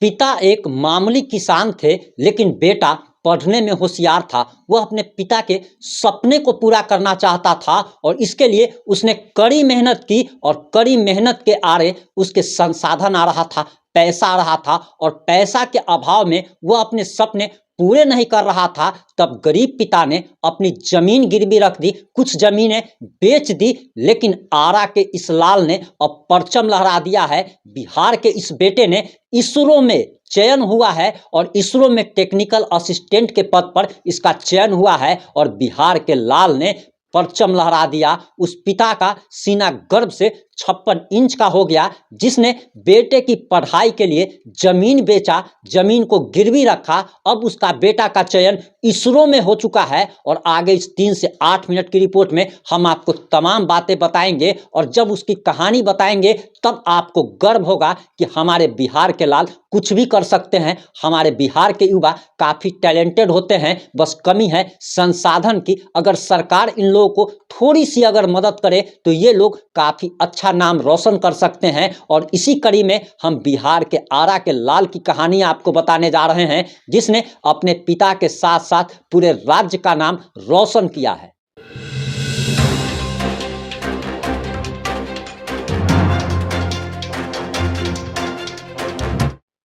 पिता एक मामूली किसान थे, लेकिन बेटा पढ़ने में होशियार था। वह अपने पिता के सपने को पूरा करना चाहता था और इसके लिए उसने कड़ी मेहनत की और कड़ी मेहनत के आरे उसके संसाधन आ रहा था, पैसा आ रहा था और पैसा के अभाव में वह अपने सपने पूरे नहीं कर रहा था। तब गरीब पिता ने अपनी जमीन गिरवी रख दी, कुछ जमीनें बेच दी, लेकिन आरा के इस लाल ने अब परचम लहरा दिया है। बिहार के इस बेटे ने इसरो में चयन हुआ है और इसरो में टेक्निकल असिस्टेंट के पद पर इसका चयन हुआ है और बिहार के लाल ने परचम लहरा दिया। उस पिता का सीना गर्व से 56 इंच का हो गया, जिसने बेटे की पढ़ाई के लिए जमीन बेचा, जमीन को गिरवी रखा। अब उसका बेटा का चयन इसरो में हो चुका है और आगे इस 3 से 8 मिनट की रिपोर्ट में हम आपको तमाम बातें बताएंगे और जब उसकी कहानी बताएंगे तब आपको गर्व होगा कि हमारे बिहार के लाल कुछ भी कर सकते हैं। हमारे बिहार के युवा काफ़ी टैलेंटेड होते हैं, बस कमी है संसाधन की। अगर सरकार इन लोगों को थोड़ी सी अगर मदद करे तो ये लोग काफ़ी अच्छा नाम रोशन कर सकते हैं। और इसी कड़ी में हम बिहार के आरा के लाल की कहानी आपको बताने जा रहे हैं, जिसने अपने पिता के साथ साथ पूरे राज्य का नाम रोशन किया है।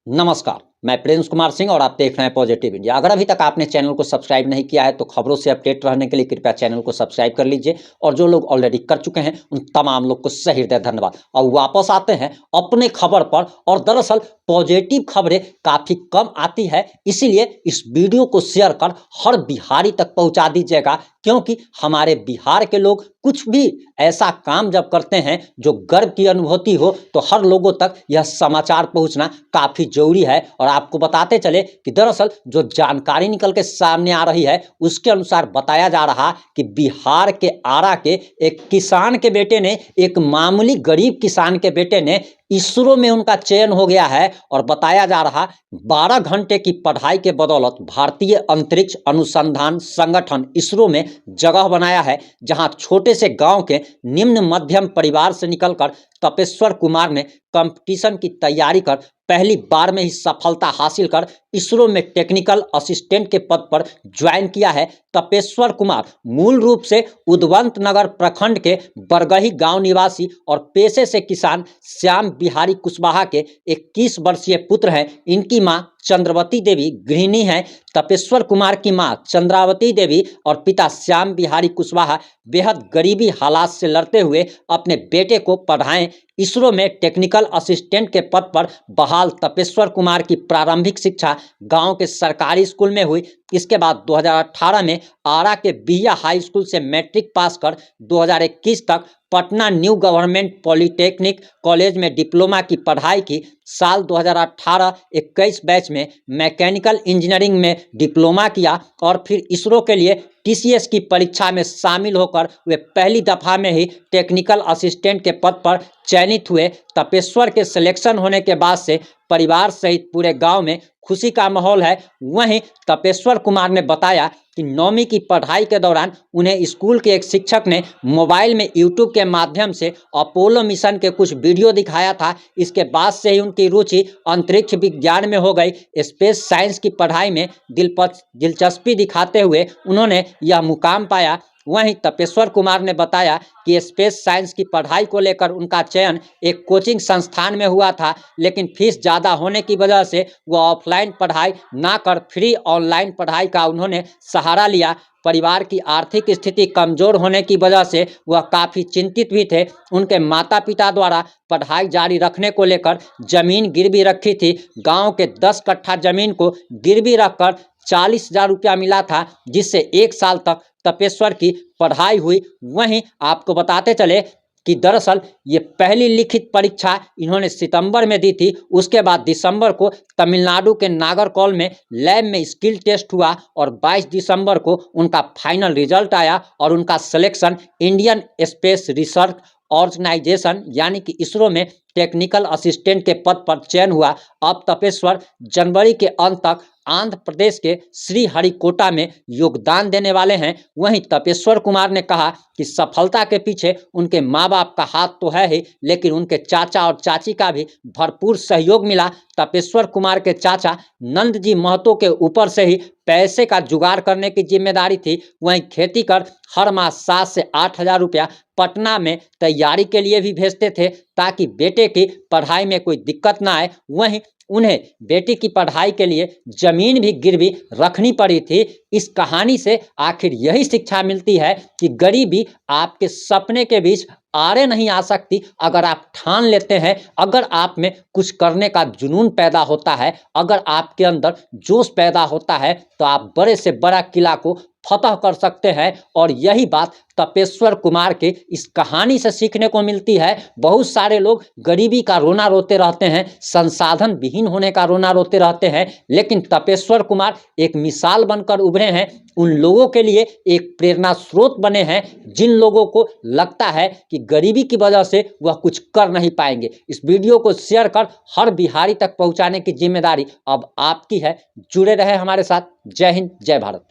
नमस्कार, मैं प्रिंस कुमार सिंह और आप देख रहे हैं पॉजिटिव इंडिया। अगर अभी तक आपने चैनल को सब्सक्राइब नहीं किया है तो खबरों से अपडेट रहने के लिए कृपया चैनल को सब्सक्राइब कर लीजिए और जो लोग ऑलरेडी कर चुके हैं उन तमाम लोग को सही हृदय धन्यवाद। और वापस आते हैं अपने खबर पर। और दरअसल पॉजिटिव खबरें काफ़ी कम आती है, इसीलिए इस वीडियो को शेयर कर हर बिहारी तक पहुंचा दीजिएगा, क्योंकि हमारे बिहार के लोग कुछ भी ऐसा काम जब करते हैं जो गर्व की अनुभूति हो तो हर लोगों तक यह समाचार पहुंचना काफ़ी जरूरी है। और आपको बताते चले कि दरअसल जो जानकारी निकल के सामने आ रही है उसके अनुसार बताया जा रहा कि बिहार के आरा के एक किसान के बेटे ने, एक मामूली गरीब किसान के बेटे ने इसरो में उनका चयन हो गया है। और बताया जा रहा 12 घंटे की पढ़ाई के बदौलत भारतीय अंतरिक्ष अनुसंधान संगठन इसरो में जगह बनाया है, जहां छोटे से गांव के निम्न मध्यम परिवार से निकलकर तपेश्वर कुमार ने कंपटीशन की तैयारी कर पहली बार में ही सफलता हासिल कर इसरो में टेक्निकल असिस्टेंट के पद पर ज्वाइन किया है। तपेश्वर कुमार मूल रूप से उदवंत नगर प्रखंड के बरगही गांव निवासी और पेशे से किसान श्याम बिहारी कुशवाहा के 21 वर्षीय पुत्र हैं। इनकी मां चंद्रवती देवी गृहिणी हैं। तपेश्वर कुमार की मां चंद्रावती देवी और पिता श्याम बिहारी कुशवाहा बेहद गरीबी हालात से लड़ते हुए अपने बेटे को पढ़ाएं। इसरो में टेक्निकल असिस्टेंट के पद पर बहाल तपेश्वर कुमार की प्रारंभिक शिक्षा गांव के सरकारी स्कूल में हुई। इसके बाद 2018 में आरा के बिहिया हाई स्कूल से मैट्रिक पास कर 2021 तक Patna new government polytechnic college में डिप्लोमा की पढ़ाई की। साल 2018-21 बैच में मैकेनिकल इंजीनियरिंग में डिप्लोमा किया और फिर इसरो के लिए टीसीएस की परीक्षा में शामिल होकर वे पहली दफ़ा में ही टेक्निकल असिस्टेंट के पद पर चयनित हुए। तपेश्वर के सिलेक्शन होने के बाद से परिवार सहित पूरे गांव में खुशी का माहौल है। वहीं तपेश्वर कुमार ने बताया कि 9वीं की पढ़ाई के दौरान उन्हें स्कूल के एक शिक्षक ने मोबाइल में यूट्यूब के माध्यम से अपोलो मिशन के कुछ वीडियो दिखाया था। इसके बाद से ही उनकी रुचि अंतरिक्ष विज्ञान में हो गई। स्पेस साइंस की पढ़ाई में दिलचस्पी दिखाते हुए उन्होंने यह मुकाम पाया। वहीं तपेश्वर कुमार ने बताया कि स्पेस साइंस की पढ़ाई को लेकर उनका चयन एक कोचिंग संस्थान में हुआ था, लेकिन फीस ज़्यादा होने की वजह से वह ऑफलाइन पढ़ाई ना कर फ्री ऑनलाइन पढ़ाई का उन्होंने सहारा लिया। परिवार की आर्थिक स्थिति कमज़ोर होने की वजह से वह काफ़ी चिंतित भी थे। उनके माता पिता द्वारा पढ़ाई जारी रखने को लेकर जमीन गिरवी रखी थी। गांव के 10 कट्ठा जमीन को गिरवी रखकर 40,000 रुपया मिला था, जिससे 1 साल तक तपेश्वर की पढ़ाई हुई। वहीं आपको बताते चले कि दरअसल ये पहली लिखित परीक्षा इन्होंने सितंबर में दी थी। उसके बाद दिसंबर को तमिलनाडु के नागरकोल में लैब में स्किल टेस्ट हुआ और 22 दिसंबर को उनका फाइनल रिजल्ट आया और उनका selection Indian space research organisation यानी कि इसरो में टेक्निकल असिस्टेंट के पद पर चयन हुआ। अब तपेश्वर जनवरी के अंत तक आंध्र प्रदेश के श्रीहरिकोटा में योगदान देने वाले हैं। वहीं तपेश्वर कुमार ने कहा कि सफलता के पीछे उनके मां बाप का हाथ तो है ही, लेकिन उनके चाचा और चाची का भी भरपूर सहयोग मिला। तपेश्वर कुमार के चाचा नंद जी महतो के ऊपर से ही पैसे का जुगाड़ करने की जिम्मेदारी थी। वहीं खेती कर हर माह 7 से 8 हजार रुपया पटना में तैयारी के लिए भी भेजते थे, ताकि बेटे की पढ़ाई में कोई दिक्कत ना आए। वहीं उन्हें बेटी की पढ़ाई के लिए जमीन भी गिरवी रखनी पड़ी थी। इस कहानी से आखिर यही शिक्षा मिलती है कि गरीबी आपके सपने के बीच आड़े नहीं आ सकती। अगर आप ठान लेते हैं, अगर आप में कुछ करने का जुनून पैदा होता है, अगर आपके अंदर जोश पैदा होता है, तो आप बड़े से बड़ा किला को फतह कर सकते हैं। और यही बात तपेश्वर कुमार के इस कहानी से सीखने को मिलती है। बहुत सारे लोग गरीबी का रोना रोते रहते हैं, संसाधन विहीन होने का रोना रोते रहते हैं, लेकिन तपेश्वर कुमार एक मिसाल बनकर उभरे हैं। उन लोगों के लिए एक प्रेरणा स्रोत बने हैं जिन लोगों को लगता है कि गरीबी की वजह से वह कुछ कर नहीं पाएंगे। इस वीडियो को शेयर कर हर बिहारी तक पहुंचाने की जिम्मेदारी अब आपकी है। जुड़े रहे हमारे साथ। जय हिंद, जय भारत।